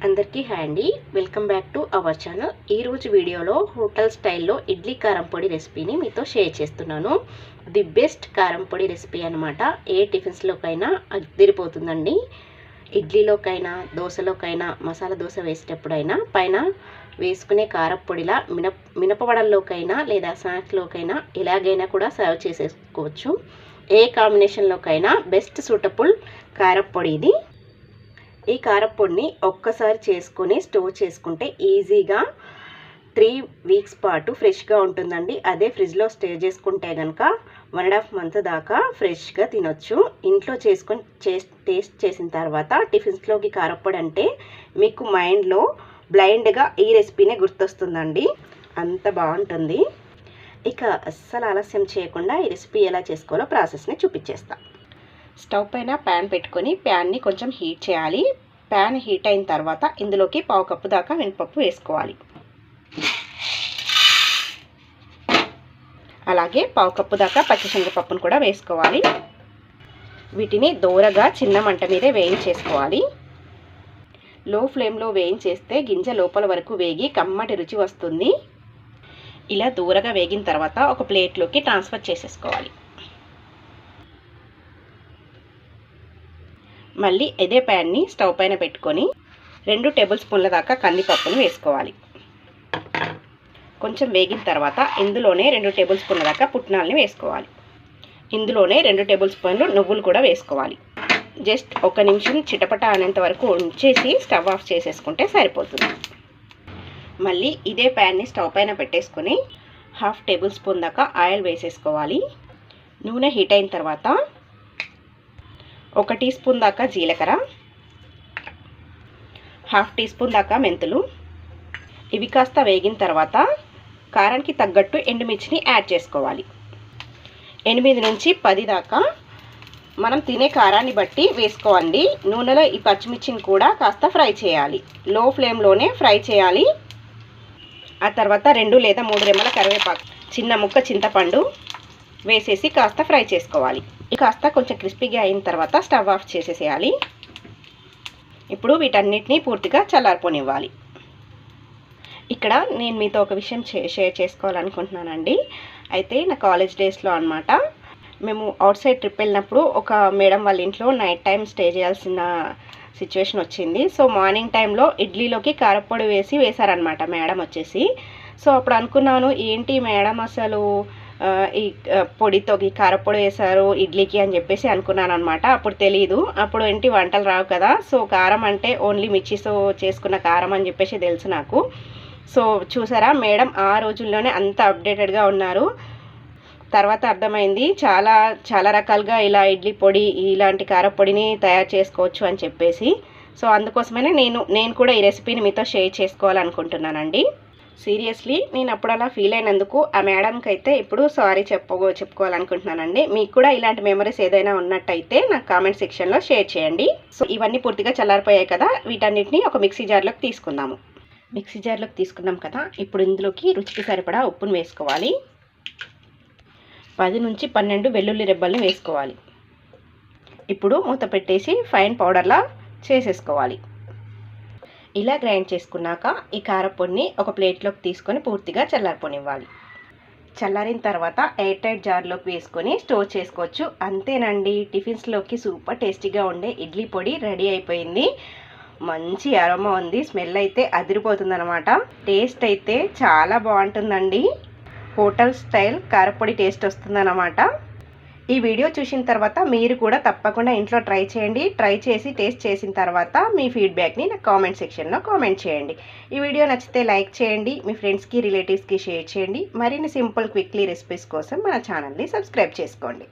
అందరికీ హాయ్ అండి, welcome back to our channel. ఈరోజు వీడియోలో హోటల్ స్టైల్లో ఇడ్లీ కారం పొడి రెసిపీని మీతో షేర్ చేస్తున్నాను. ది బెస్ట్ కారం పొడి రెసిపీ అనమాట. ఏ టిఫిన్స్లోకైనా అదిరిపోతుందండి. ఇడ్లీలోకైనా, దోశలోకైనా, మసాలా దోశ వేసేటప్పుడైనా పైన వేసుకునే కారపొడిలా మినపవడల్లోకైనా లేదా స్నాక్స్లోకైనా ఎలాగైనా కూడా సర్వ్ చేసేసుకోవచ్చు. ఏ కాంబినేషన్లోకైనా బెస్ట్ సూటబుల్ కారపొడి ఇది. ఈ కారపొడిని ఒక్కసారి చేసుకొని స్టోర్ చేసుకుంటే ఈజీగా 3 వీక్స్ పాటు ఫ్రెష్గా ఉంటుందండి. అదే ఫ్రిడ్జ్లో స్టోర్ చేసుకుంటే కనుక 1.5 మంత్ దాకా ఫ్రెష్గా తినొచ్చు. ఇంట్లో చేసుకొని టేస్ట్ చేసిన తర్వాత టిఫిన్స్లోకి కారపొడి అంటే మీకు మైండ్లో బ్లైండ్గా ఈ రెసిపీనే గుర్తొస్తుందండి. అంత బాగుంటుంది. ఇక అస్సలు ఆలస్యం చేయకుండా ఈ రెసిపీ ఎలా చేసుకోవాలో ప్రాసెస్ని చూపించేస్తా. స్టవ్ పైన ప్యాన్ పెట్టుకొని ప్యాన్ని కొంచెం హీట్ చేయాలి. ప్యాన్ హీట్ అయిన తర్వాత ఇందులోకి 1/2 కప్పు దాకా మినపప్పు వేసుకోవాలి. అలాగే 1/2 కప్పు దాకా పచ్చిశనగపప్పును కూడా వేసుకోవాలి. వీటిని దోరగా చిన్న మంట మీదే వేయించేసుకోవాలి. లో ఫ్లేమ్లో వేయించేస్తే గింజ లోపల వరకు వేగి కమ్మటి రుచి వస్తుంది. ఇలా దూరగా వేగిన తర్వాత ఒక ప్లేట్లోకి ట్రాన్స్ఫర్ చేసేసుకోవాలి. మళ్ళీ ఇదే ప్యాన్ని స్టవ్ పైన పెట్టుకొని 2 టేబుల్ స్పూన్ల దాకా కందిపప్పును వేసుకోవాలి. కొంచెం వేగిన తర్వాత ఇందులోనే 2 టేబుల్ స్పూన్ల దాకా పుట్నాలని వేసుకోవాలి. ఇందులోనే 2 టేబుల్ స్పూన్లు నువ్వులు కూడా వేసుకోవాలి. జస్ట్ 1 నిమిషం చిటపట అనేంత వరకు ఉంచేసి స్టవ్ ఆఫ్ చేసేసుకుంటే సరిపోతుంది. మళ్ళీ ఇదే ప్యాన్ని స్టవ్ పైన పెట్టేసుకొని 1/2 టేబుల్ స్పూన్ దాకా ఆయిల్ వేసేసుకోవాలి. నూనె హీట్ అయిన తర్వాత 1 టీ స్పూన్ దాకా జీలకర్ర, 1/2 టీ స్పూన్ దాకా మెంతులు. ఇవి కాస్త వేగిన తర్వాత కారానికి తగ్గట్టు ఎండుమిర్చిని యాడ్ చేసుకోవాలి. 8 నుంచి 10 దాకా మనం తినే కారాన్ని బట్టి వేసుకోండి. నూనెలో ఈ పచ్చిమిర్చిని కూడా కాస్త ఫ్రై చేయాలి. లో ఫ్లేమ్లోనే ఫ్రై చేయాలి. ఆ తర్వాత 2 లేదా 3 రెమ్మల కరివేపాకు, చిన్న ముక్క చింతపండు వేసేసి కాస్త ఫ్రై చేసుకోవాలి. కాస్త కొంచెం క్రిస్పీగా అయిన తర్వాత స్టవ్ ఆఫ్ చేసేసేయాలి. ఇప్పుడు వీటన్నిటిని పూర్తిగా చల్లారిపోనివ్వాలి. ఇక్కడ నేను మీతో ఒక విషయం షేర్ చేసుకోవాలనుకుంటున్నానండి. అయితే నా కాలేజ్ డేస్లో అనమాట, మేము అవుట్ సైడ్ ట్రిప్ వెళ్ళినప్పుడు ఒక మేడం వాళ్ళ ఇంట్లో నైట్ టైం స్టే చేయాల్సిన సిచ్యువేషన్ వచ్చింది. సో మార్నింగ్ టైంలో ఇడ్లీలోకి కారపొడి వేశారనమాట మేడం వచ్చేసి. సో అప్పుడు అనుకున్నాను, ఏంటి మేడం అసలు ఈ పొడితో కారపొడి వేశారు ఇడ్లీకి అని చెప్పేసి అనుకున్నాను అనమాట. అప్పుడు తెలీదు, అప్పుడు ఏంటి వంటలు రావు కదా. సో కారం అంటే ఓన్లీ మిర్చితో చేసుకున్న కారం అని చెప్పేసి తెలుసు నాకు. సో చూసారా, మేడం ఆ రోజుల్లోనే అంత అప్డేటెడ్గా ఉన్నారు. తర్వాత అర్థమైంది చాలా చాలా రకాలుగా ఇలా ఇడ్లీ పొడి, ఇలాంటి కారపొడిని తయారు చేసుకోవచ్చు అని చెప్పేసి. సో అందుకోసమే నేను కూడా ఈ రెసిపీని మీతో షేర్ చేసుకోవాలనుకుంటున్నానండి. సీరియస్లీ నేను అప్పుడు అలా ఫీల్ అయినందుకు ఆ మేడంకి అయితే ఇప్పుడు సారీ చెప్పుకోవాలనుకుంటున్నానండి. మీకు కూడా ఇలాంటి మెమరీస్ ఏదైనా ఉన్నట్టయితే నాకు కామెంట్ సెక్షన్లో షేర్ చేయండి. సో ఇవన్నీ పూర్తిగా చల్లారిపోయాయి కదా, వీటన్నిటిని ఒక మిక్సీ జార్లోకి తీసుకుందాము. మిక్సీ జార్లోకి తీసుకున్నాం కదా, ఇప్పుడు ఇందులోకి రుచికి సరిపడా ఉప్పును వేసుకోవాలి. 10 నుంచి 12 వెల్లుల్లి రెబ్బల్ని వేసుకోవాలి. ఇప్పుడు మూత పెట్టేసి ఫైన్ పౌడర్లా చేసేసుకోవాలి. ఇలా గ్రైండ్ చేసుకున్నాక ఈ కారపొడిని ఒక ప్లేట్లోకి తీసుకొని పూర్తిగా చల్లారిపోనివ్వాలి. చల్లారిన తర్వాత ఎయిర్ టైట్ జార్లోకి వేసుకొని స్టోర్ చేసుకోవచ్చు. అంతేనండి, టిఫిన్స్లోకి సూపర్ టేస్టీగా ఉండే ఇడ్లీ పొడి రెడీ అయిపోయింది. మంచి అరోమా ఉంది, స్మెల్ అయితే అదిరిపోతుంది అనమాట. టేస్ట్ అయితే చాలా బాగుంటుందండి. హోటల్ స్టైల్ కారపొడి టేస్ట్ వస్తుందన్నమాట. ఈ వీడియో చూసిన తర్వాత మీరు కూడా తప్పకుండా ఇంట్లో ట్రై చేయండి. ట్రై చేసి టేస్ట్ చేసిన తర్వాత మీ ఫీడ్బ్యాక్ని నాకు కామెంట్ సెక్షన్లో కామెంట్ చేయండి. ఈ వీడియో నచ్చితే లైక్ చేయండి, మీ ఫ్రెండ్స్కి రిలేటివ్స్కి షేర్ చేయండి. మరిన్ని సింపుల్ క్విక్లీ రెసిపీస్ కోసం మన ఛానల్ని సబ్స్క్రైబ్ చేసుకోండి.